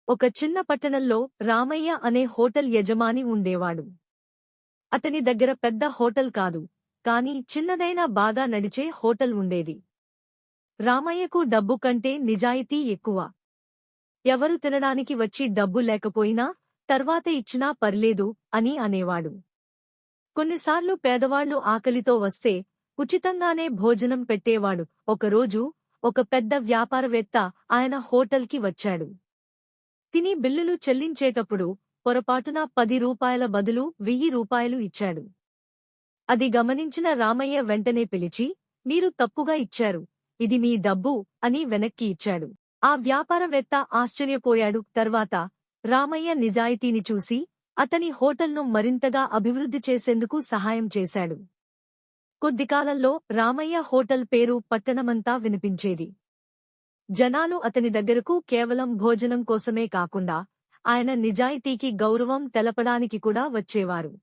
ఒక చిన్న పట్టణంలో రామయ్య అనే హోటల్ యజమాని ఉండేవాడు. అతని దగ్గర పెద్ద హోటల్ కాదు, కానీ చిన్నదైనా బాగా నడిచే హోటల్ ఉండేది. రామయ్యకు డబ్బు కంటే నిజాయితీ ఎక్కువ. ఎవరు తినడానికి వచ్చి డబ్బు లేకపోయినా తర్వాత ఇచ్చినా పర్లేదు అని అనేవాడు. కొన్నిసార్లు పేదవాళ్లు ఆకలితో వస్తే ఉచితంగానే భోజనం పెట్టేవాడు. ఒకరోజు ఒక పెద్ద వ్యాపారవేత్త ఆయన హోటల్కి వచ్చాడు. తిని బిల్లులు చెల్లించేటప్పుడు పొరపాటున 10 రూపాయల బదులు 1000 రూపాయలు ఇచ్చాడు. అది గమనించిన రామయ్య వెంటనే పిలిచి, "మీరు తప్పుగా ఇచ్చారు, ఇది మీ డబ్బు" అని వెనక్కి ఇచ్చాడు. ఆ వ్యాపారవేత్త ఆశ్చర్యపోయాడు. తర్వాత రామయ్య నిజాయితీని చూసి అతని హోటల్ను మరింతగా అభివృద్ధి చేసేందుకు సహాయం చేశాడు. కొద్దికాలంలో రామయ్య హోటల్ పేరు పట్టణమంతా వినిపించేది. జనాలు అతని దగ్గరకు కేవలం భోజనం కోసమే కాకుండా ఆయన నిజాయితీకి గౌరవం తెలపడానికి కూడా వచ్చేవారు.